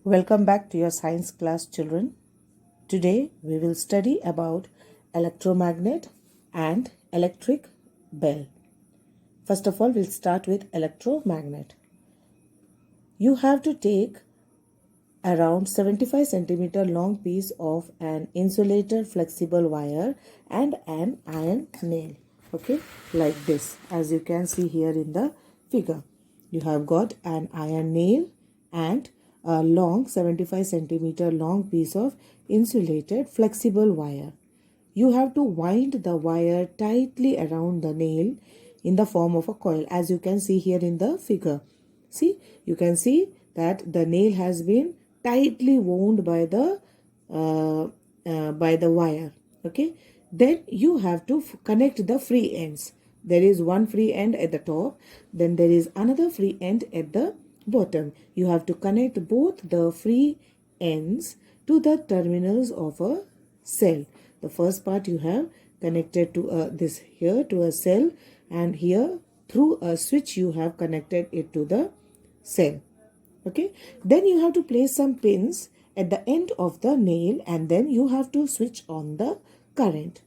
Welcome back to your science class, children. Today we will study about electromagnet and electric bell. First of all, we'll start with electromagnet. You have to take around 75 centimeter long piece of an insulated flexible wire and an iron nail. Okay, like this, as you can see here in the figure. You have got an iron nail and a long 75 centimeter long piece of insulated flexible wire. You have to wind the wire tightly around the nail in the form of a coil, as you can see here in the figure. See, you can see that the nail has been tightly wound by the wire. Okay, then you have to connect the free ends. There is one free end at the top, then there is another free end at the bottom. You have to connect both the free ends to the terminals of a cell. The first part you have connected to this here to a cell, and here through a switch you have connected it to the cell. Okay, then you have to place some pins at the end of the nail, and then you have to switch on the current.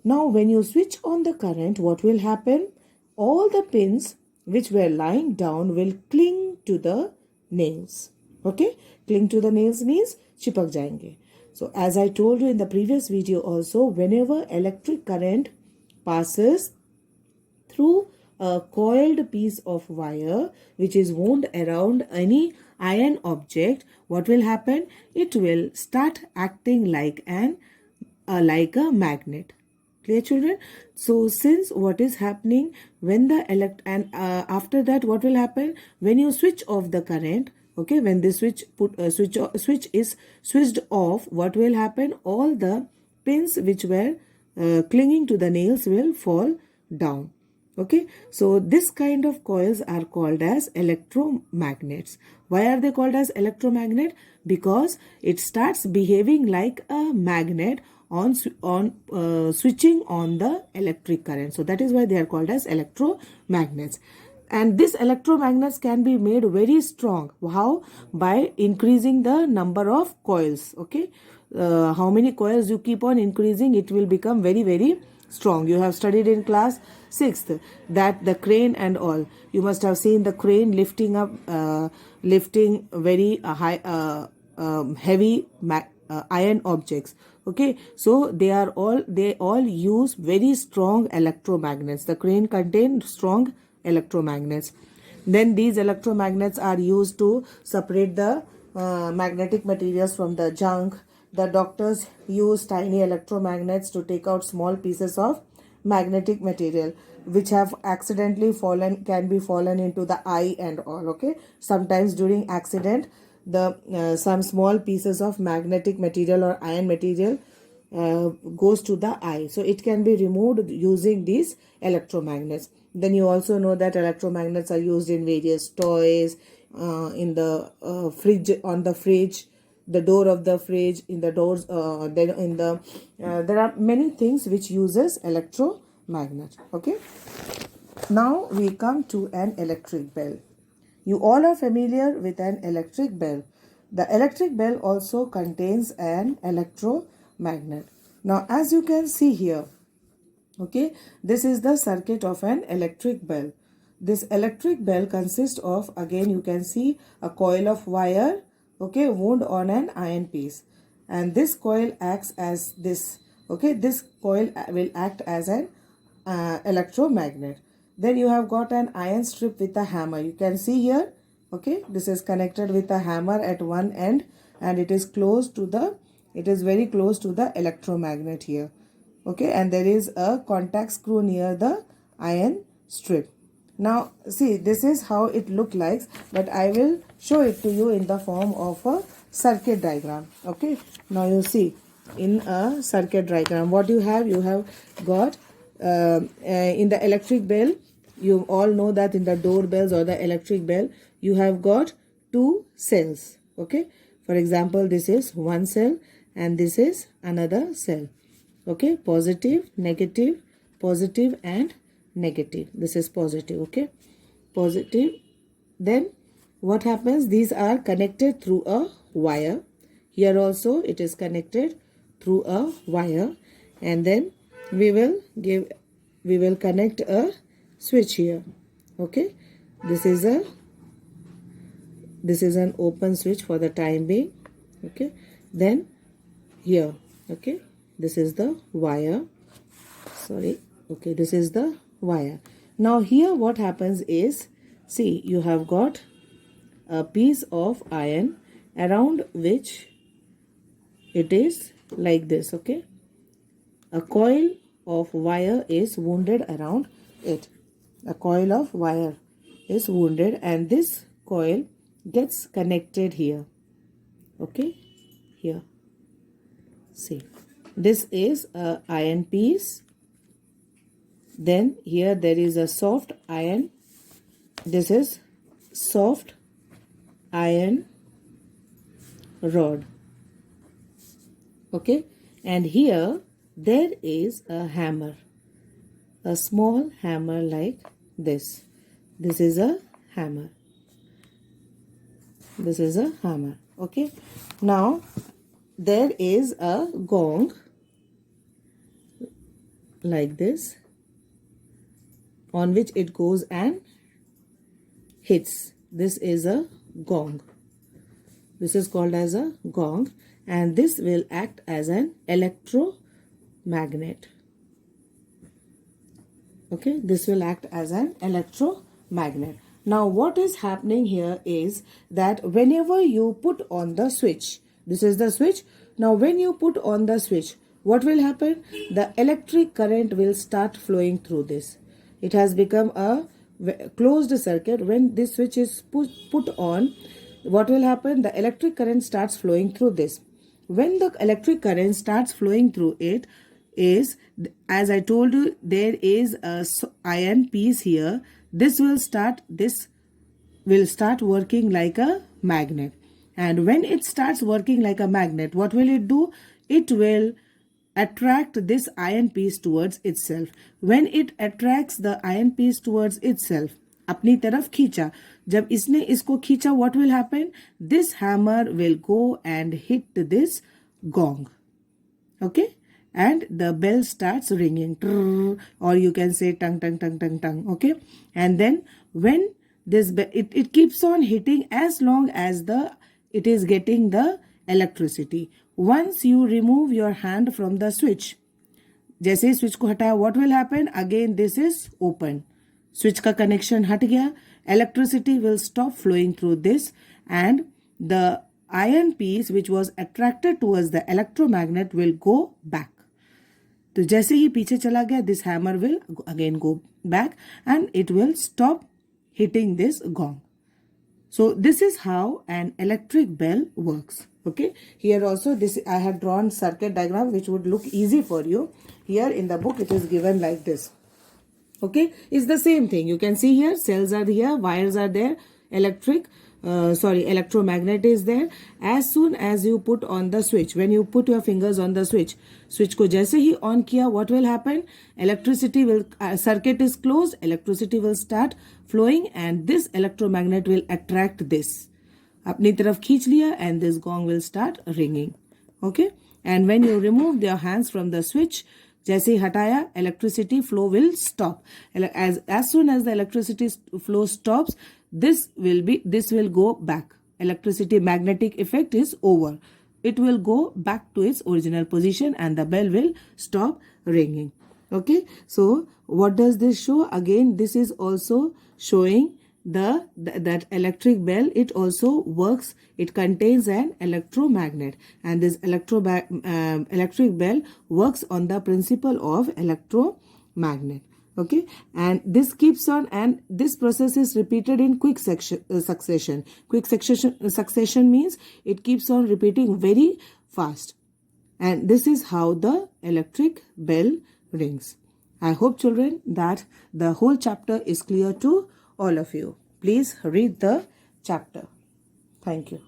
Now when you switch on the current, what will happen? All the pins which were lying down will cling to the nails. Okay, cling to the nails means चिपक जाएंगे. So as I told you in the previous video also, whenever electric current passes through a coiled piece of wire which is wound around any iron object, what will happen? It will start acting like a magnet. Clear, children? So since what is happening when the after that, what will happen when you switch off the current? Okay, when this switch is switched off, what will happen? All the pins which were clinging to the nails will fall down. Okay, so this kind of coils are called as electromagnets. Why are they called as electromagnet? Because it starts behaving like a magnet on switching on the electric current. So that is why they are called as electromagnets. And these electromagnets can be made very strong. How? By increasing the number of coils. Okay, how many coils you keep on increasing, it will become very, very strong. You have studied in class 6th that the crane and all, you must have seen the crane lifting up, lifting very heavy iron objects. Okay, so they all use very strong electromagnets. The crane contains strong electromagnets. Then these electromagnets are used to separate the magnetic materials from the junk. The doctors use tiny electromagnets to take out small pieces of magnetic material which have accidentally can be fallen into the eye and all. Okay, sometimes during accident, the some small pieces of magnetic material or iron material goes to the eye, so it can be removed using these electromagnets. Then you also know that electromagnets are used in various toys, in the fridge, on the fridge, the door of the fridge, in the doors, there are many things which uses electromagnet. Okay, now we come to an electric bell. You all are familiar with an electric bell. The electric bell also contains an electromagnet. Now as you can see here, okay, this is the circuit of an electric bell. This electric bell consists of, again you can see, a coil of wire, okay, wound on an iron piece, and this coil acts as this. Okay, this coil will act as an electromagnet. Then you have got an iron strip with a hammer. You can see here, okay, this is connected with a hammer at one end, and it is very close to the electromagnet here. Okay, and there is a contact screw near the iron strip. Now see, this is how it looks like, but I will show it to you in the form of a circuit diagram. Okay, now you see, in a circuit diagram, what you have got in the electric bell. You all know that in the doorbells or the electric bell, you have got two cells. Okay, for example, this is one cell and this is another cell. Okay, positive, negative, positive and negative. This is positive. Okay, positive. Then what happens? These are connected through a wire. Here also it is connected through a wire, and then we will connect a switch here. Okay, this is an open switch for the time being. Okay, then here, okay, this is the wire. Sorry, okay, this is the wire. Now here what happens is, see, you have got a piece of iron around which it is like this. Okay, a coil of wire is wounded around it. A coil of wire is wounded, and this coil gets connected here. Okay, here, see, this is a iron piece. Then here there is a soft iron. This is soft iron rod. Okay, and here there is a hammer, a small hammer like this. This is a hammer. This is a hammer. Okay, now there is a gong like this, on which it goes and hits. This is a gong. This is called as a gong, and this will act as an electromagnet. Okay, this will act as an electromagnet. Now what is happening here is that whenever you put on the switch, this is the switch. Now when you put on the switch, what will happen? The electric current will start flowing through this. It has become a closed circuit. When this switch is put on, what will happen? The electric current starts flowing through this. When the electric current starts flowing through it, is, as I told you, there is a iron piece here. This will start working like a magnet. And when it starts working like a magnet, what will it do? It will attract this iron piece towards itself. When it attracts the iron piece towards itself, अपनी तरफ खींचा, जब इसने इसको खींचा, what will happen? This hammer will go and hit this gong. Okay, and the bell starts ringing, or you can say tung tung tung tung tung. Okay, and then when this it keeps on hitting as long as it is getting the electricity. Once you remove your hand from the switch, जैसे ही switch को हटाया, what will happen? Again this is open. Switch का connection हट गया. Electricity will stop flowing through this, and the iron piece which was attracted towards the electromagnet will go back. तो जैसे ही पीछे चला गया, this hammer will again go back and it will stop hitting this gong. So this is how an electric bell works. Okay, here also this I have drawn circuit diagram which would look easy for you. Here in the book it is given like this. Okay, it's the same thing. You can see here cells are here, wires are there, electromagnet is there. As soon as you put on the switch, when you put your fingers on the switch को जैसे ही on किया, what will happen? Electricity will, circuit is closed, electricity will start flowing, and this electromagnet will attract this. अपनी तरफ खींच लिया, and this gong will start ringing. Okay, and when you remove your hands from the switch, जैसे ही हटाया, electricity flow will stop. As soon as the electricity flow stops, this will go back. Electricity magnetic effect is over. It will go back to its original position and the bell will stop ringing. Okay, so what does this show? Again, this is also showing that electric bell. It also works, it contains an electromagnet, and this electric bell works on the principle of electromagnet. Okay, and this keeps on, and this process is repeated in quick succession. Quick succession means it keeps on repeating very fast, and this is how the electric bell rings. I hope, children, that the whole chapter is clear to all of you. Please read the chapter. Thank you.